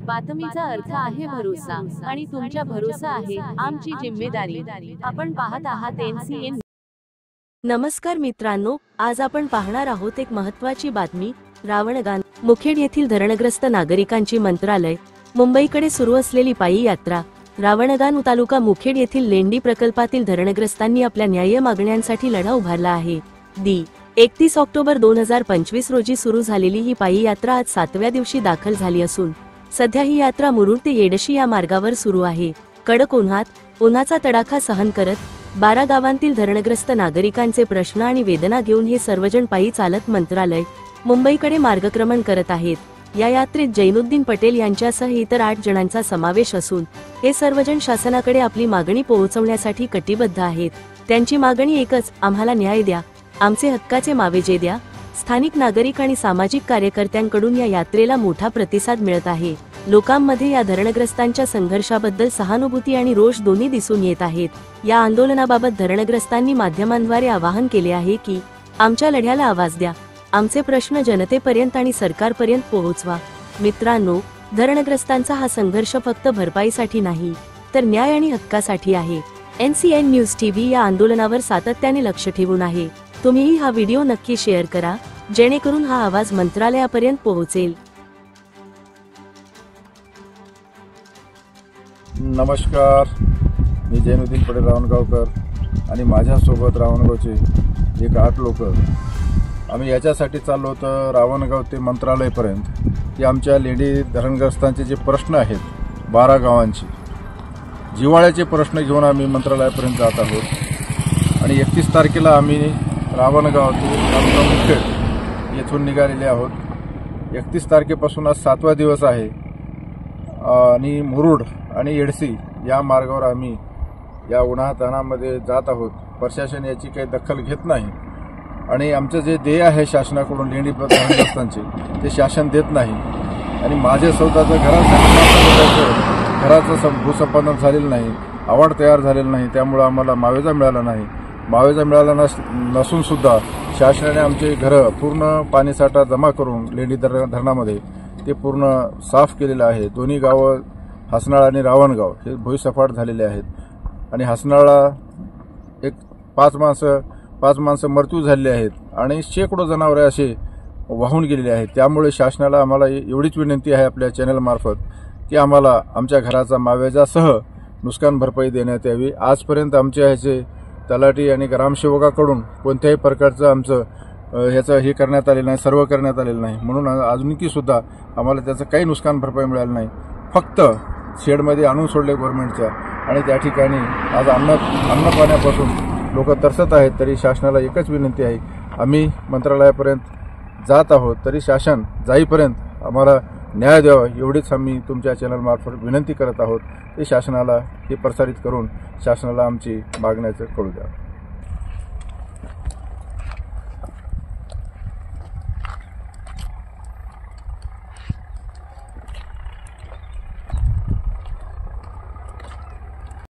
बातमीचा अर्थ आहे भरोसा आणि तुमच्या भरोसा आहे आमची जिम्मेदारी। आपण पाहत आहात NCN। नमस्कार मित्रांनो, आज आपण पाहणार आहोत एक महत्त्वाची बातमी। रावणगाव मुखेड येथील धरणग्रस्त नागरिकांची मंत्रालय मुंबईकडे सुरू असलेली पायी यात्रा। रावणगाव तालुका मुखेड येथील लेंडी प्रकल्पातील धरणग्रस्तांनी आपल्या न्याय्य मागण्यांसाठी लढा उभारला आहे। 31 ऑक्टोबर 2025 रोजी सुरू झालेली ही पायी यात्रा आज 7व्या दिवशी दाखल झाली असून सध्या ही यात्रा मुरुड ते येडशी या मार्गावर सुरू आहे। कडक उन्हाचा तडाखा सहन करत 12 गावांतील धरणग्रस्त नागरिकांचे प्रश्न आणि वेदना घेऊन हे सर्वजण पायी चालत मंत्रालय मुंबईकडे मार्गक्रमण करत आहेत। या यात्रेत जैनुद्दीन पटेल यांच्यासह इतर 8 जणांचा समावेश असून हे सर्वजण शासनाकडे आपली मागणी पोहोचवण्यासाठी कटिबद्ध आहेत। त्यांची मागणी एकच, आम्हाला न्याय द्या, आमचे हक्काचे मावेजे द्या। स्थानिक नागरिक आणि सामाजिक कार्यकर्त्यांकडून या यात्रेला मोठा प्रतिसाद मिळत आहे। लोकांमध्ये या धरणग्रस्तांच्या संघर्षाबद्दल सहानुभूती आणि रोष दोन्ही दिसून येत आहेत। या आंदोलनाबाबत धरणग्रस्तांनी माध्यमांद्वारे आवाहन केले आहे की आमच्या लढ्याला आवाज द्या, आमचे प्रश्न जनतेपर्यंत आणि सरकारपर्यंत पोहोचवा। मित्रांनो, धरणग्रस्तांचा हा संघर्ष फक्त भरपाईसाठी नाही तर न्याय आणि हक्कासाठी आहे। NCN न्यूज TV या आंदोलनावर सातत्याने लक्ष ठेवून आहे। तुम्हीही हा व्हिडिओ नक्की शेअर करा जेणेकरून हा आवाज मंत्रालयापर्यंत पोहोचेल। नमस्कार, मी जैनुद्दीन पटेल रावणगावकर आणि माझ्यासोबत रावणगावचे एक 8 लोक आम्ही याच्यासाठी चाललो होतो रावणगाव ते मंत्रालयपर्यंत की आमच्या लेंडी धरणग्रस्तांचे जे प्रश्न आहेत 12 गावांचे जिव्हाळ्याचे प्रश्न घेऊन आम्ही मंत्रालयापर्यंत जात आहोत। आणि 31 तारखेला आम्ही रावणगाव ते मुखेड येथून निघालेले आहोत। 31 तारखेपासून आज 7वा दिवस आहे आणि मुरुड आणि येडशी या मार्गावर आम्ही या उन्हातानामध्ये जात आहोत। प्रशासन याची काही दखल घेत नाही आणि आमचं जे देय आहे शासनाकडून लेंडी धरणग्रस्तांचे ते शासन देत नाही। आणि माझे स्वतःचं घराचं भूसंपादन झालेलं नाही, आवाड तयार झालेलं नाही, त्यामुळे आम्हाला मावेजा मिळाला नाही। मावेजा मिळाला नसून सुद्धा शासनाने आमचे घरं पूर्ण पाणीसाठा जमा करून लेंडी धरणामध्ये ते पूर्ण साफ केलेलं आहे। दोन्ही गावं हसनाळा आणि रावणगाव हे भुईसपाट झालेले आहेत आणि हसनाळा एक 5 माणसं मृत्यू झालेले आहेत आणि शेकडो जनावरे असे वाहून गेलेले आहेत। त्यामुळे शासनाला आम्हाला एवढीच विनंती आहे आपल्या चॅनलमार्फत की आम्हाला आमच्या घराचा मावेजासह नुकसान भरपाई देण्यात यावी। आजपर्यंत आमच्या ह्याचे तलाठी आणि ग्रामसेवकाकडून कोणत्याही प्रकारचं आमचं ह्याचं हे करण्यात आलेलं नाही, सर्व करण्यात आलेलं नाही। म्हणून अजूनही सुद्धा आम्हाला त्याचं काही नुकसान भरपाई मिळालं नाही। फक्त शेडमध्ये आणून सोडले गव्हर्नमेंटच्या आणि त्या ठिकाणी आज अन्न पाण्यापासून लोक तरसत आहेत। तरी शासनाला एकच विनंती आहे, आम्ही मंत्रालयापर्यंत जात आहोत तरी शासन जाईपर्यंत आम्हाला न्याय द्यावा एवढीच आम्ही तुमच्या चॅनलमार्फत विनंती करत आहोत। ते शासनाला हे प्रसारित करून शासनाला आमची मागण्याचं कळू द्या।